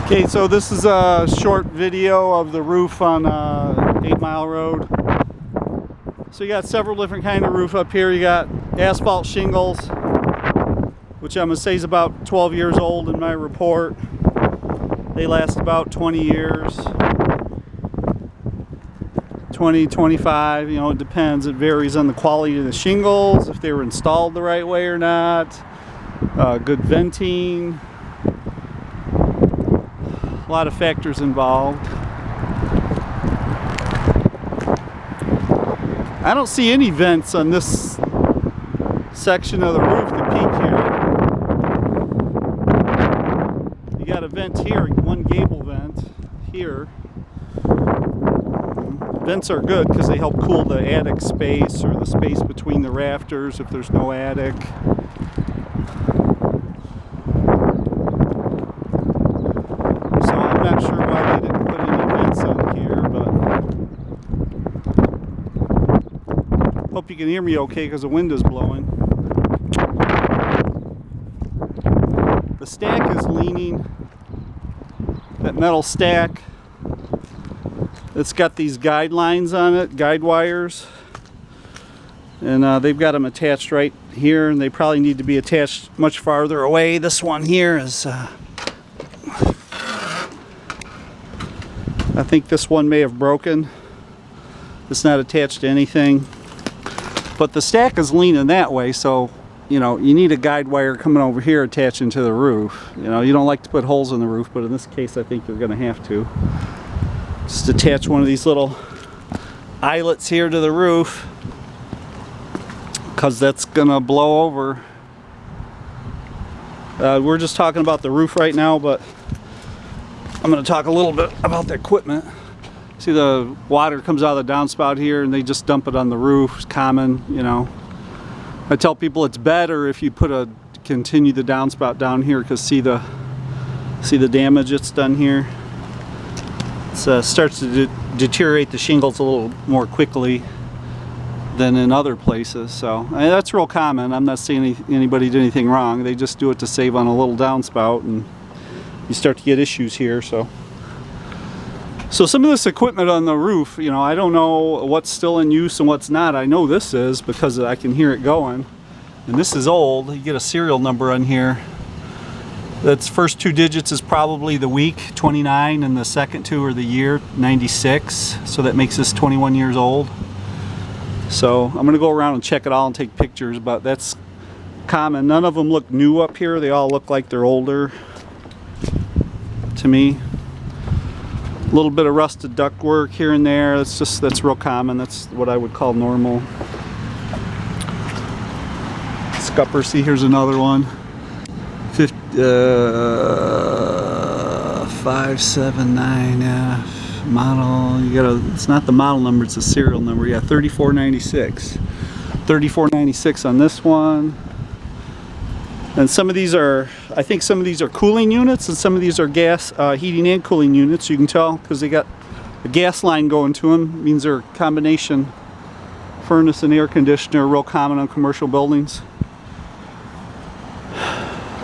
Okay, so this is a short video of the roof on 8 Mile Road. So you got several different kind of roof up here. You got asphalt shingles, which I'm going to say is about 12 years old in my report. They last about 20 years. 20, 25, you know, it depends. It varies on the quality of the shingles, if they were installed the right way or not. Good venting. A lot of factors involved. I don't see any vents on this section of the roof, the peak here. You got a vent here, one gable vent here. Vents are good because they help cool the attic space or the space between the rafters if there's no attic. I'm not sure why they didn't put any vents on here, but hope you can hear me okay because the wind is blowing. The stack is leaning, that metal stack. It's got these guidelines on it, guide wires, and they've got them attached right here, and they probably need to be attached much farther away. This one here is I think this one may have broken. It's not attached to anything. But the stack is leaning that way, so you know, you need a guide wire coming over here attaching to the roof. You know, you don't like to put holes in the roof, but in this case I think you're going to have to. Just attach one of these little eyelets here to the roof, because that's going to blow over. We're just talking about the roof right now, but I'm going to talk a little bit about the equipment. See, the water comes out of the downspout here and they just dump it on the roof. It's common, you know. I tell people it's better if you continue the downspout down here, because see the damage it's done here. It starts to deteriorate the shingles a little more quickly than in other places. So that's real common. I'm not saying anybody did anything wrong. They just do it to save on a little downspout, and you start to get issues here. So some of this equipment on the roof, you know, I don't know what's still in use and what's not. I know this is, because I can hear it going. And this is old. You get a serial number on here. That's first two digits is probably the week, 29, and the second two are the year, 96. So that makes this 21 years old. So I'm going to go around and check it all and take pictures, but that's common. None of them look new up here. They all look like they're older to me. A little bit of rusted ductwork here and there. That's real common. That's what I would call normal. Scupper, see, here's another one. 579F model. It's not the model number, it's a serial number. Yeah, 3496. 3496 on this one. And some of these are, I think some of these are cooling units, and some of these are gas heating and cooling units. You can tell because they got a gas line going to them. It means they're a combination furnace and air conditioner, real common on commercial buildings.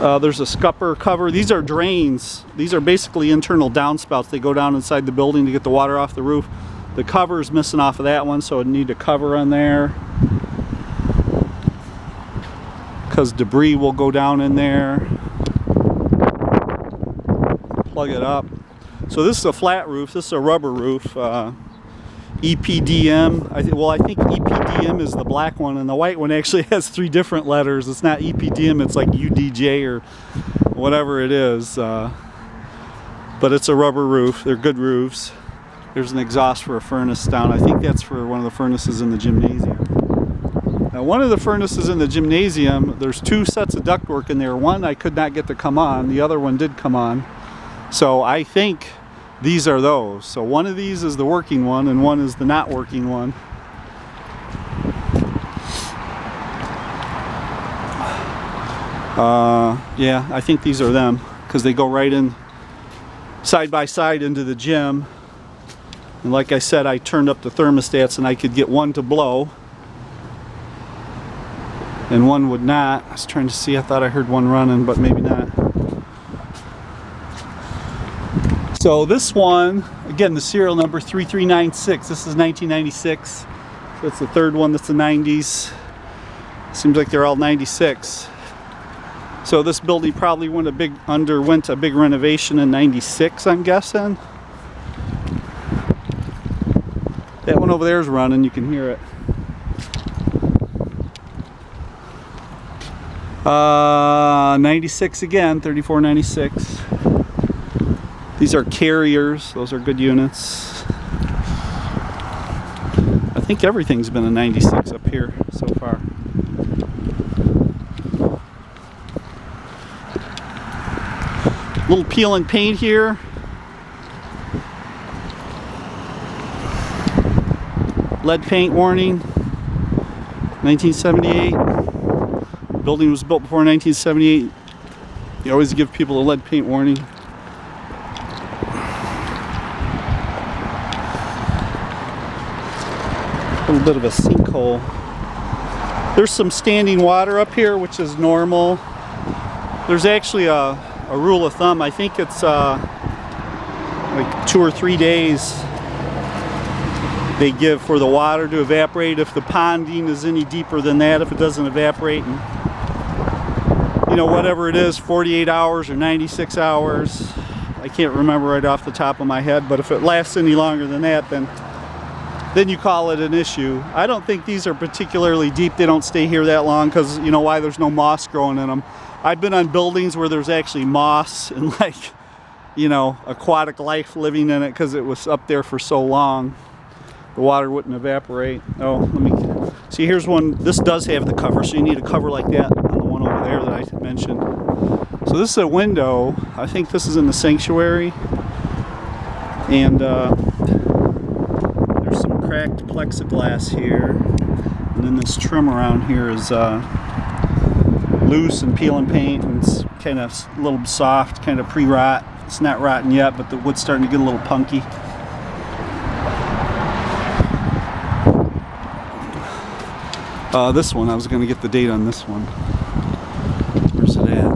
There's a scupper cover. These are drains. These are basically internal downspouts. They go down inside the building to get the water off the roof. The cover is missing off of that one, so I need a cover on there, because debris will go down in there. Plug it up. So this is a flat roof. This is a rubber roof. EPDM. I think EPDM is the black one, and the white one actually has 3 different letters. It's not EPDM. It's like UDJ or whatever it is. But it's a rubber roof. They're good roofs. There's an exhaust for a furnace down. I think that's for one of the furnaces in the gymnasium. Now, one of the furnaces in the gymnasium, there's 2 sets of ductwork in there. One I could not get to come on. The other one did come on. So I think these are those. So one of these is the working one, and one is the not working one. Yeah, I think these are them, because they go right in side by side into the gym. And like I said, I turned up the thermostats and I could get one to blow and one would not. I was trying to see, I thought I heard one running, but maybe not. So this one, again, the serial number 3396. This is 1996. So it's the third one that's the 90s. Seems like they're all 96. So this building probably underwent a big renovation in 96, I'm guessing. That one over there is running, you can hear it. 96 again, 3496. These are carriers, those are good units. I think everything's been a 96 up here so far. Little peel and paint here. Lead paint warning, 1978. Building was built before 1978. You always give people a lead paint warning. A little bit of a sinkhole. There's some standing water up here, which is normal. There's actually a rule of thumb. I think it's like 2 or 3 days they give for the water to evaporate. If the ponding is any deeper than that, if it doesn't evaporate, and you know, whatever it is, 48 hours or 96 hours, I can't remember right off the top of my head, but if it lasts any longer than that, then you call it an issue. I don't think these are particularly deep. They don't stay here that long because, you know why? There's no moss growing in them. I've been on buildings where there's actually moss and, like, you know, aquatic life living in it because it was up there for so long. The water wouldn't evaporate. Oh, let me see. Here's one. This does have the cover, so you need a cover like that on the one over there that I mentioned. So this is a window. I think this is in the sanctuary, and there's some cracked plexiglass here, and then this trim around here is loose and peel and paint, and it's kind of a little soft, kind of pre-rot. It's not rotten yet, but the wood's starting to get a little punky. This one, I was going to get the date on this one. Where's it at?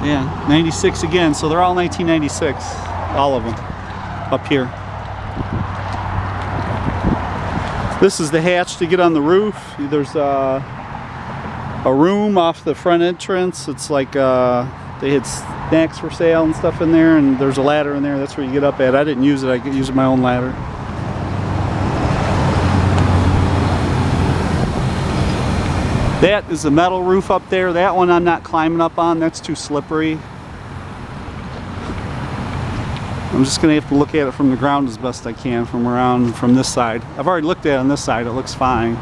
Yeah, 96 again, so they're all 1996, all of them, up here. This is the hatch to get on the roof. There's a room off the front entrance. It's like they had snacks for sale and stuff in there, and there's a ladder in there. That's where you get up at. I didn't use it. I could use my own ladder. That is the metal roof up there. That one I'm not climbing up on. That's too slippery. I'm just going to have to look at it from the ground as best I can from this side. I've already looked at it on this side. It looks fine.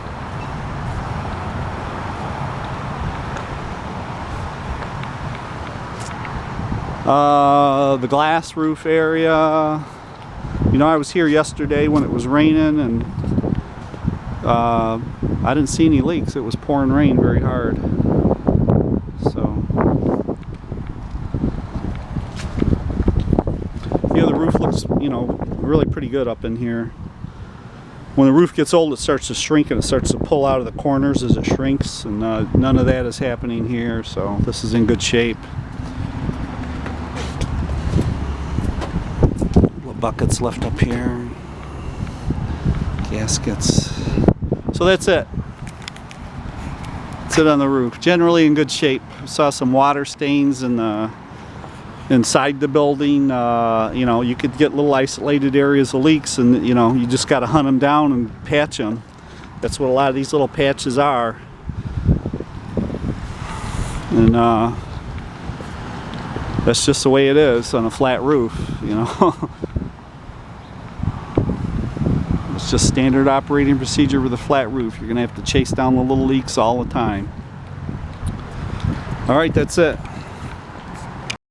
The glass roof area. You know, I was here yesterday when it was raining, and I didn't see any leaks. It was pouring rain very hard. So, yeah, the roof looks, you know, really pretty good up in here. When the roof gets old, it starts to shrink, and it starts to pull out of the corners as it shrinks, and none of that is happening here, so this is in good shape. Buckets left up here, gaskets. So that's it. That's it on the roof. Generally in good shape. Saw some water stains in the inside the building. You know, you could get little isolated areas of leaks, and you know, you just got to hunt them down and patch them. That's what a lot of these little patches are. And that's just the way it is on a flat roof, you know. It's just standard operating procedure with a flat roof. You're going to have to chase down the little leaks all the time. All right, that's it.